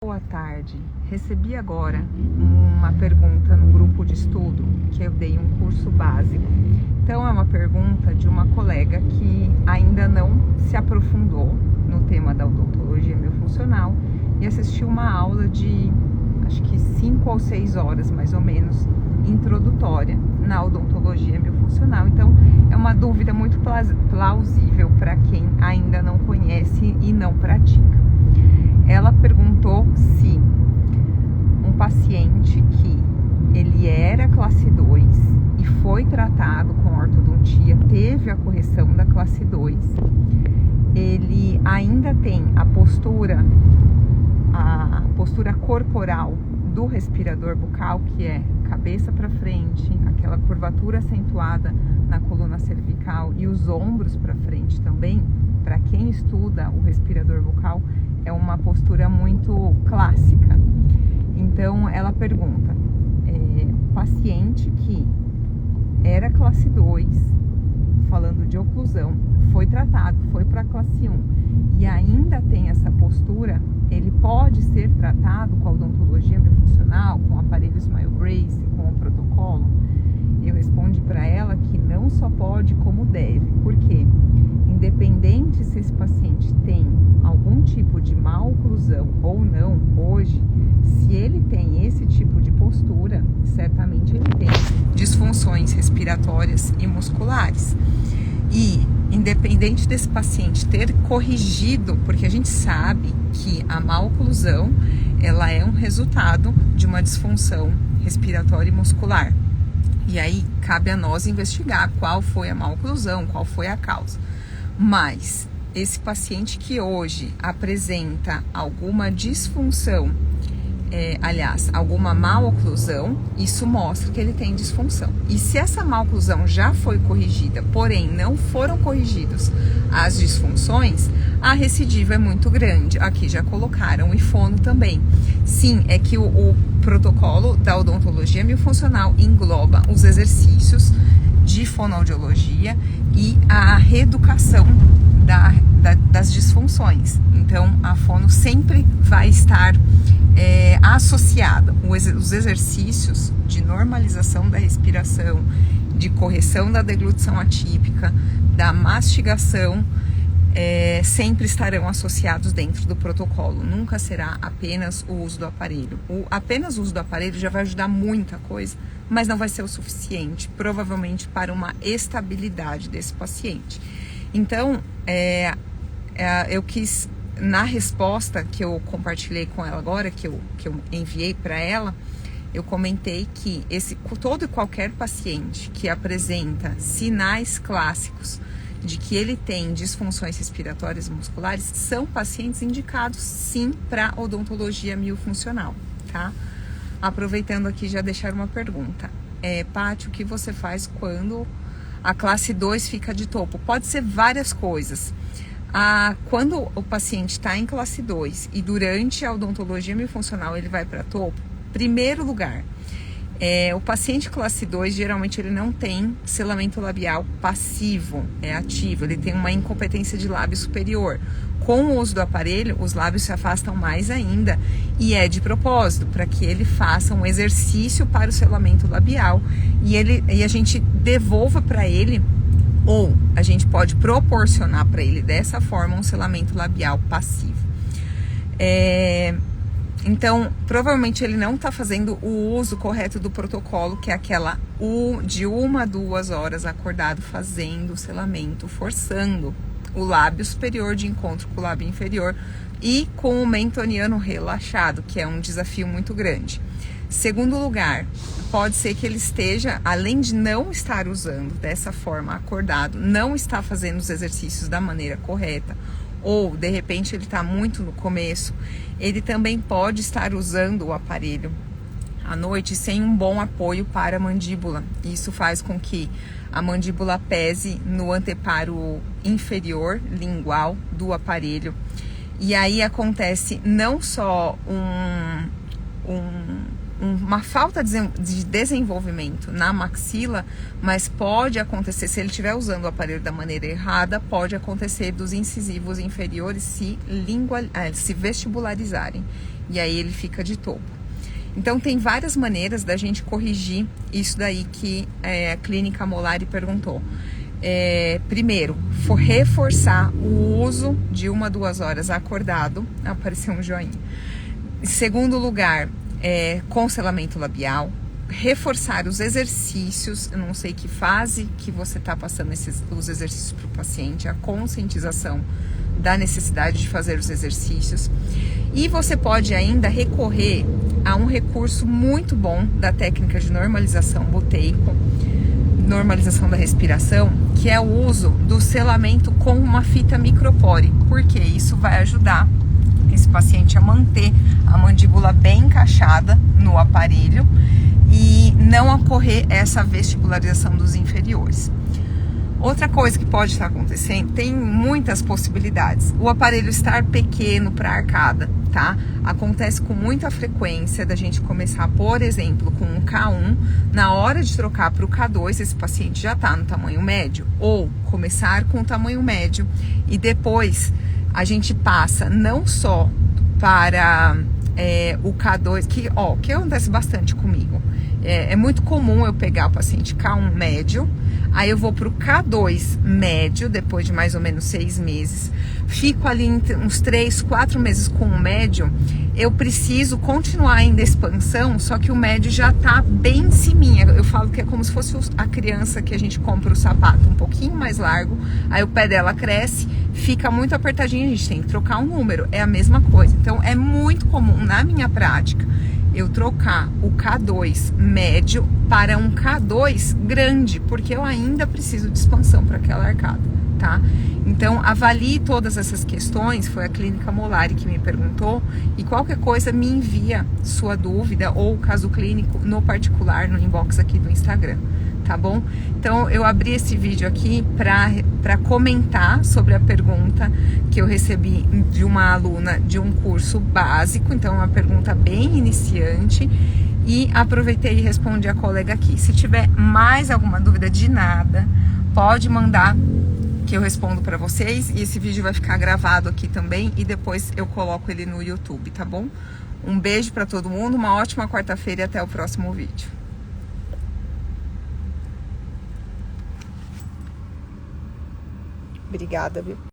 Boa tarde. Recebi agora uma pergunta no grupo de estudo que eu dei um curso básico. Então é uma pergunta de uma colega que ainda não se aprofundou no tema da odontologia miofuncional e assistiu uma aula de acho que 5 ou 6 horas mais ou menos introdutória na odontologia miofuncional. Então é uma dúvida muito plausível para quem ainda não conhece e não pratica. Ela perguntou se um paciente que ele era classe 2 e foi tratado com ortodontia, teve a correção da classe 2, ele ainda tem a postura corporal do respirador bucal, que é cabeça para frente, aquela curvatura acentuada na coluna cervical e os ombros para frente também. Para quem estuda o respirador bucal, é uma postura muito clássica. Então ela pergunta, paciente que era classe 2, falando de oclusão, foi tratado, foi para classe 1 e ainda tem essa postura, ele pode ser tratado com a odontologia miofuncional, com o aparelho Smile Brace, com o protocolo? Eu respondi para ela que não só pode, como deve. Por quê? Independente se esse paciente tem algum tipo de mal oclusão ou não, hoje, se ele tem esse tipo de postura, certamente ele tem disfunções respiratórias e musculares. E independente desse paciente ter corrigido, porque a gente sabe que a mal oclusão, ela é um resultado de uma disfunção respiratória e muscular. E aí cabe a nós investigar qual foi a mal oclusão, qual foi a causa. Mas esse paciente que hoje apresenta alguma disfunção, alguma mal oclusão, isso mostra que ele tem disfunção. E se essa mal oclusão já foi corrigida, porém não foram corrigidas as disfunções, a recidiva é muito grande. Aqui já colocaram o fono também. Sim, é que o protocolo da odontologia miofuncional engloba os exercícios de fonoaudiologia e a reeducação das disfunções. Então a fono sempre vai estar associada. Os exercícios de normalização da respiração, de correção da deglutição atípica, da mastigação, sempre estarão associados dentro do protocolo. Nunca será apenas o uso do aparelho. Apenas o uso do aparelho já vai ajudar muita coisa, mas não vai ser o suficiente, provavelmente, para uma estabilidade desse paciente. Então, eu quis, na resposta que eu compartilhei com ela agora, que eu enviei para ela, eu comentei que todo e qualquer paciente que apresenta sinais clássicos de que ele tem disfunções respiratórias e musculares são pacientes indicados sim para odontologia miofuncional, tá? Aproveitando aqui, já deixar uma pergunta. Paty, o que você faz quando a classe 2 fica de topo? Pode ser várias coisas. Quando o paciente está em classe 2 e durante a odontologia miofuncional ele vai para topo, primeiro lugar, o paciente classe 2, geralmente ele não tem selamento labial passivo, ativo, ele tem uma incompetência de lábio superior. Com o uso do aparelho, os lábios se afastam mais ainda e é de propósito, para que ele faça um exercício para o selamento labial e a gente devolva para ele, ou a gente pode proporcionar para ele dessa forma um selamento labial passivo. Então, provavelmente ele não está fazendo o uso correto do protocolo, que é aquela de 1 a 2 horas acordado fazendo o selamento, forçando o lábio superior de encontro com o lábio inferior e com o mentoniano relaxado, que é um desafio muito grande. Segundo lugar, pode ser que ele esteja, além de não estar usando dessa forma acordado, não está fazendo os exercícios da maneira correta, ou de repente ele está muito no começo, ele também pode estar usando o aparelho à noite sem um bom apoio para a mandíbula. Isso faz com que a mandíbula pese no anteparo inferior lingual do aparelho. E aí acontece não só uma falta de desenvolvimento na maxila, mas pode acontecer, se ele estiver usando o aparelho da maneira errada, pode acontecer dos incisivos inferiores se vestibularizarem. e aí ele fica de topo. Então tem várias maneiras da gente corrigir isso daí que a clínica Molari perguntou. Primeiro, reforçar o uso de 1 a 2 horas acordado, apareceu um joinha. Em segundo lugar, com selamento labial, reforçar os exercícios, eu não sei que fase que você está passando os exercícios para o paciente, a conscientização da necessidade de fazer os exercícios. E você pode ainda recorrer a um recurso muito bom da técnica de normalização buteico, normalização da respiração, que é o uso do selamento com uma fita micropore, porque isso vai ajudar esse paciente a manter a mandíbula bem encaixada no aparelho e não ocorrer essa vestibularização dos inferiores. Outra coisa que pode estar acontecendo, tem muitas possibilidades. O aparelho estar pequeno para a arcada, tá? Acontece com muita frequência da gente começar, por exemplo, com um K1, na hora de trocar para o K2, esse paciente já está no tamanho médio, ou começar com o tamanho médio e depois a gente passa não só para o K2, que acontece bastante comigo. É muito comum eu pegar o paciente K1 médio, aí eu vou para o K2 médio, depois de mais ou menos 6 meses, fico ali uns 3, 4 meses com o médio, eu preciso continuar ainda a expansão, só que o médio já tá bem em ciminha. Eu falo que é como se fosse a criança que a gente compra o sapato um pouquinho mais largo, aí o pé dela cresce, fica muito apertadinho, a gente tem que trocar um número, é a mesma coisa. Então é muito comum na minha prática eu trocar o K2 médio para um K2 grande, porque eu ainda preciso de expansão para aquela arcada, tá? Então, avalie todas essas questões, foi a clínica Molari que me perguntou, e qualquer coisa me envia sua dúvida ou caso clínico no particular, no inbox aqui do Instagram, tá bom? Então, eu abri esse vídeo aqui para comentar sobre a pergunta que eu recebi de uma aluna de um curso básico, então uma pergunta bem iniciante, e aproveitei e respondi a colega aqui. Se tiver mais alguma dúvida de nada, pode mandar que eu respondo para vocês, e esse vídeo vai ficar gravado aqui também e depois eu coloco ele no YouTube, tá bom? Um beijo para todo mundo, uma ótima quarta-feira e até o próximo vídeo. Obrigada, viu?